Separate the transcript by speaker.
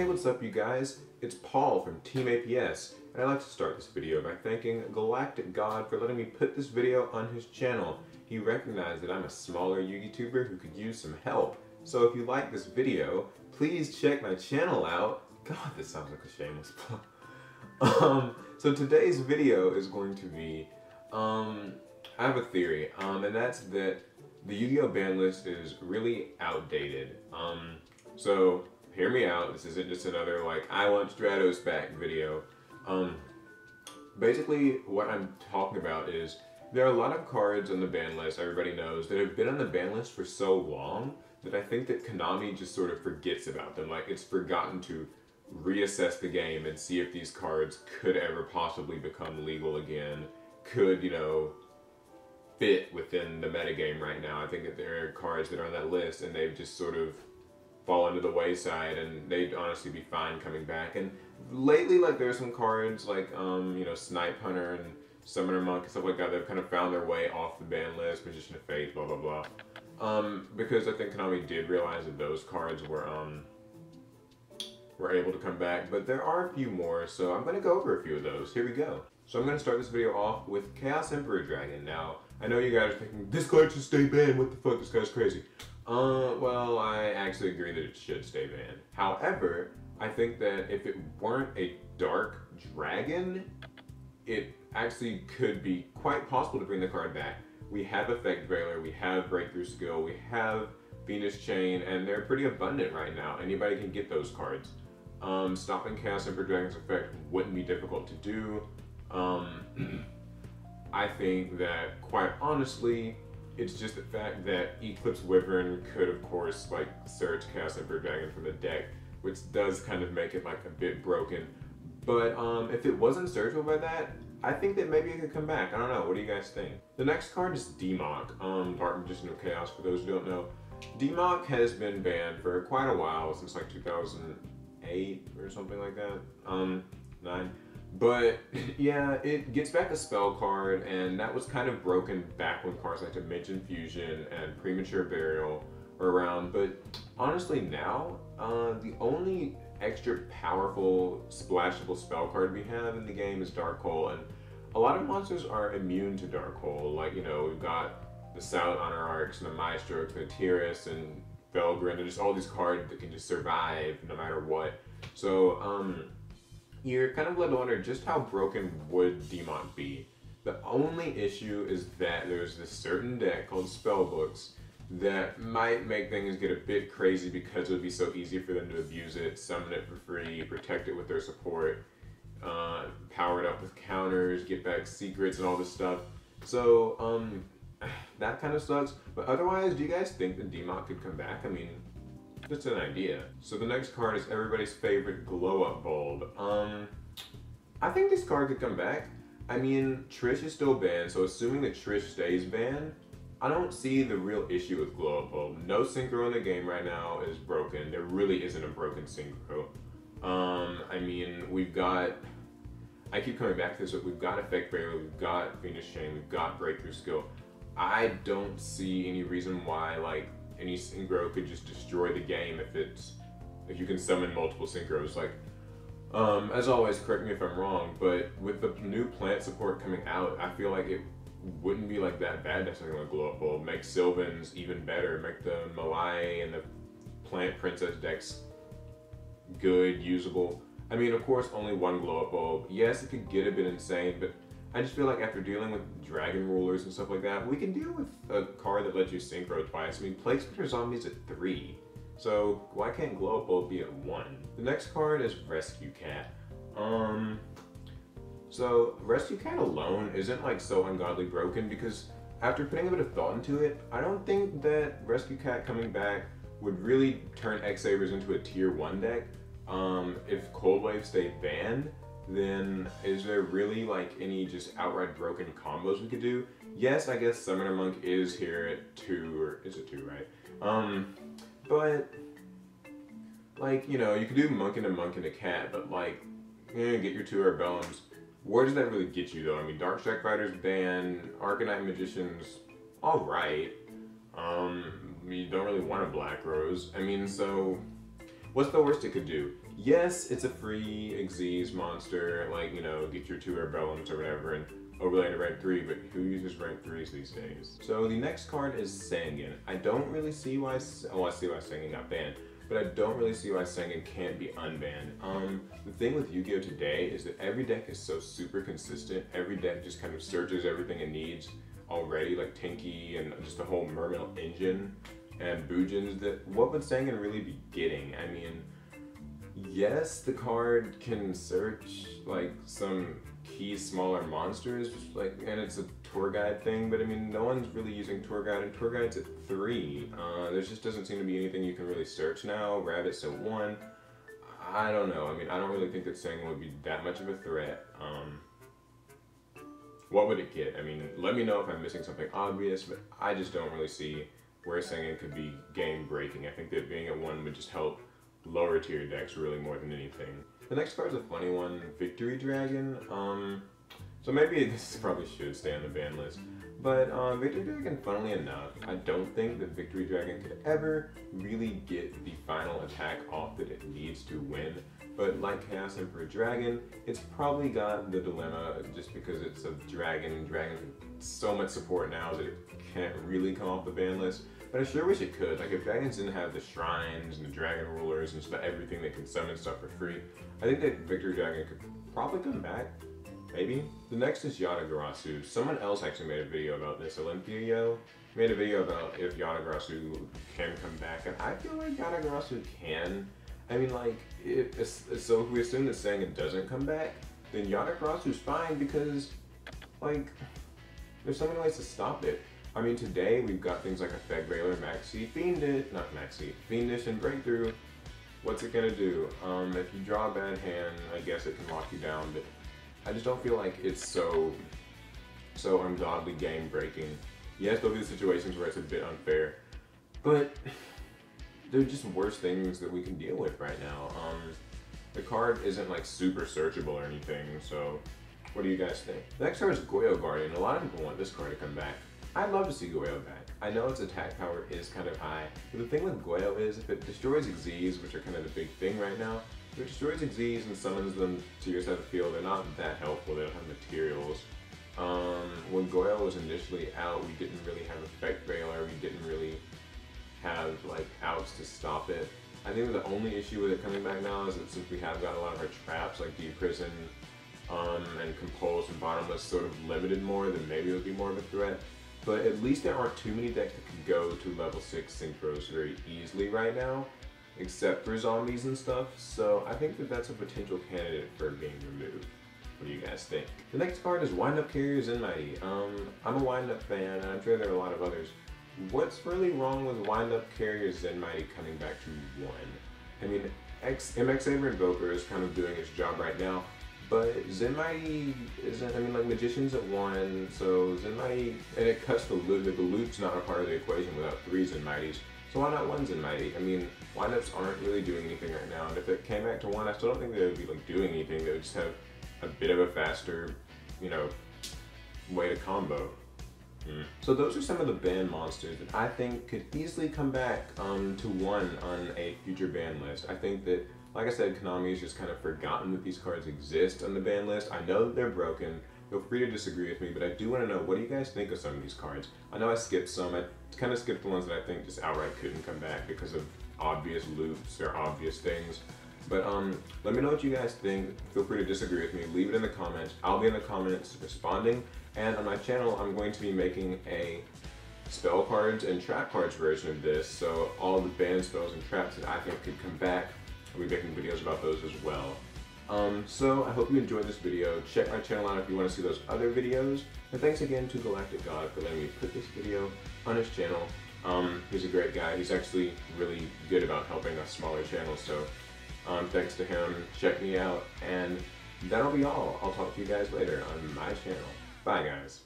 Speaker 1: Hey, what's up you guys? It's Paul from TeamAPS, and I'd like to start this video by thanking GalacticGod for letting me put this video on his channel. He recognized that I'm a smaller YouTuber who could use some help. So if you like this video, please check my channel out. God, this sounds like a shameless plug. So today's video is going to be, I have a theory, and that's that the Yugioh ban list is really outdated. So hear me out, this isn't just another like, I want Stratos back video. Basically what I'm talking about is, there are a lot of cards on the ban list, everybody knows, that have been on the ban list for so long that I think that Konami just sort of forgets about them. Like, it's forgotten to reassess the game and see if these cards could ever possibly become legal again, could, you know, fit within the metagame right now. I think that there are cards that are on that list and they've just sort of fallen to the wayside, and they'd honestly be fine coming back. And lately, like, there's some cards like, you know, Snipe Hunter and Summoner Monk and stuff like that that have kind of found their way off the ban list, Magician of Fate, blah blah blah. Because I think Konami did realize that those cards were able to come back, but there are a few more, so I'm going to go over a few of those. Here we go. So I'm going to start this video off with Chaos Emperor Dragon. Now, I know you guys are thinking, this card should stay banned, what the fuck, this guy's crazy. Well, I actually agree that it should stay banned. However, I think that if it weren't a dark dragon, it actually could be quite possible to bring the card back. We have Effect Veiler, we have Breakthrough Skill, we have Venus Chain, and they're pretty abundant right now. Anybody can get those cards. Stopping Chaos Emperor Dragon's effect wouldn't be difficult to do. I think that, quite honestly, it's just the fact that Eclipse Wyvern could, of course, like, search Chaos Emperor Dragon from the deck, which does kind of make it, like, a bit broken. But if it wasn't searchable by that, I think that maybe it could come back. I don't know. What do you guys think? The next card is Demok, Dark Magician of Chaos, for those who don't know. Demok has been banned for quite a while, since like 2008 or something like that. 9. But yeah, it gets back a spell card, and that was kind of broken back when cards like Dimension Fusion and Premature Burial were around. But honestly now, the only extra powerful splashable spell card we have in the game is Dark Hole, and a lot of monsters are immune to Dark Hole. Like, you know, we've got the Silent Honor Arcs and the Maestro, the Tyrus and Felgrin, and just all these cards that can just survive no matter what. So you're kind of led to wonder just how broken would Demok be. The only issue is that there's this certain deck called Spellbooks that might make things get a bit crazy because it would be so easy for them to abuse it, summon it for free, protect it with their support, power it up with counters, get back secrets and all this stuff. So that kind of sucks. But otherwise, do you guys think that Demok could come back? I mean, just an idea. So the next card is everybody's favorite Glow Up Bulb. I think this card could come back. I mean, Trish is still banned, so assuming that Trish stays banned, I don't see the real issue with Glow Up Bulb. No synchro in the game right now is broken. There really isn't a broken synchro. I mean, we've got, I keep coming back to this, but we've got Effect Barrier, we've got Venus Chain, we've got Breakthrough Skill. I don't see any reason why, like, any synchro could just destroy the game if you can summon multiple synchros. Like, as always, correct me if I'm wrong, but with the new plant support coming out, I feel like it wouldn't be like that bad necessarily with Glow Up Bulb. Make Sylvans even better, make the Malai and the Plant Princess decks good, usable. I mean, of course, only one Glow Up Bulb. Yes, it could get a bit insane, but I just feel like after dealing with Dragon Rulers and stuff like that, we can deal with a card that lets you synchro twice. I mean, Plague Spectre Zombies at 3, so why can't Glow Up Bulb be at 1? The next card is Rescue Cat. So Rescue Cat alone isn't like so ungodly broken, because after putting a bit of thought into it, I don't think that Rescue Cat coming back would really turn X-Sabers into a tier 1 deck. If Cold Wave stayed banned, then is there really like any just outright broken combos we could do? Yes, I guess Summoner Monk is here at 2, or is it 2, right? But like, you know, you could do Monk and a Cat, but like, get your 2 Arbellums. Where does that really get you though? I mean, Dark Strike Fighters banned, Arcanite Magicians, alright. You don't really want a Black Rose. I mean, so what's the worst it could do? yes, it's a free Xyz monster, like, you know, get your 2 Rebellums or whatever and overlay to rank 3, but who uses rank 3s these days? So the next card is Sangan. I don't really see why, oh, I see why Sangan got banned, but I don't really see why Sangan can't be unbanned. The thing with Yu-Gi-Oh! Today is that every deck is so super consistent. Every deck just kind of searches everything it needs already, like Tinky and just the whole Mermail engine and Bujins, that what would Sangan really be getting? I mean, yes, the card can search like some key smaller monsters, like, and it's a tour guide thing, but I mean, no one's really using tour guide, and tour guide's at 3. There just doesn't seem to be anything you can really search now. Rabbit's at 1. I don't know. I mean, I don't really think that Sangan would be that much of a threat. What would it get? I mean, let me know if I'm missing something obvious, but I just don't really see where Sangan could be game breaking. I think that being at 1 would just help lower tier decks really more than anything. The next card is a funny one, Victory Dragon. So maybe this probably should stay on the ban list. But Victory Dragon, funnily enough, I don't think that Victory Dragon could ever really get the final attack off that it needs to win. But like Chaos Emperor Dragon, it's probably got the dilemma just because it's a dragon. Dragon's so much support now that it can't really come off the ban list. But I sure wish it could. Like, if dragons didn't have the shrines and the dragon rulers and just about everything that can summon stuff for free, I think that Victory Dragon could probably come back. Maybe. The next is Yata-Garasu. Someone else actually made a video about this. Yugioh made a video about if Yata-Garasu can come back, and I feel like Yata-Garasu can. I mean, like, so if we assume that Sangan doesn't come back, then Yata-Garasu's fine because, like, there's so many ways to stop it. I mean, today we've got things like Effect Veiler, Fiendish, and Breakthrough. What's it gonna do? If you draw a bad hand, I guess it can lock you down, but I just don't feel like it's so ungodly game breaking. Yes, there'll be situations where it's a bit unfair, but they're just worse things that we can deal with right now. The card isn't like super searchable or anything, so what do you guys think? The next card is Goyo Guardian. A lot of people want this card to come back. I'd love to see Goyo back. I know its attack power is kind of high, but the thing with Goyo is if it destroys Xyz, which are kind of the big thing right now, if it destroys Xyz and summons them to your side of the field, they're not that helpful. They don't have materials. When Goyo was initially out, we didn't really have Effect Veiler. We didn't really have like outs to stop it. I think the only issue with it coming back now is that since we have got a lot of our traps like Deep Prison and Compulse and Bottomless sort of limited more, then maybe it would be more of a threat. But at least there aren't too many decks that can go to level 6 synchros very easily right now, except for zombies and stuff. So I think that that's a potential candidate for being removed. What do you guys think? The next card is Wind-Up Carrier Zenmaity. I'm a Wind-Up fan, and I'm sure there are a lot of others. What's really wrong with Wind-Up Carrier Zenmaity coming back to 1? I mean, MX Saber Invoker is kind of doing its job right now, but Zenmaity isn't, I mean, like, Magician's at 1, so Zenmaity, and it cuts the loot, but the loot's not a part of the equation without 3 Zenmaities. So why not 1 Zenmaity? I mean, windups aren't really doing anything right now, and if it came back to 1, I still don't think they would be, like, doing anything. They would just have a bit of a faster, you know, way to combo. So those are some of the ban monsters that I think could easily come back to 1 on a future ban list. I think that, like I said, Konami has just kind of forgotten that these cards exist on the ban list. I know that they're broken. Feel free to disagree with me, but I do want to know, what do you guys think of some of these cards? I know I skipped some. I kind of skipped the ones that I think just outright couldn't come back because of obvious loops or obvious things. But let me know what you guys think. Feel free to disagree with me. Leave it in the comments. I'll be in the comments responding. And on my channel, I'm going to be making a spell cards and trap cards version of this. So all the banned spells and traps that I think could come back, I'll be making videos about those as well. So I hope you enjoyed this video. Check my channel out if you want to see those other videos. And thanks again to GalacticGod for letting me put this video on his channel. He's a great guy. He's actually really good about helping us smaller channels. So thanks to him. Check me out. And that'll be all. I'll talk to you guys later on my channel. Bye, guys.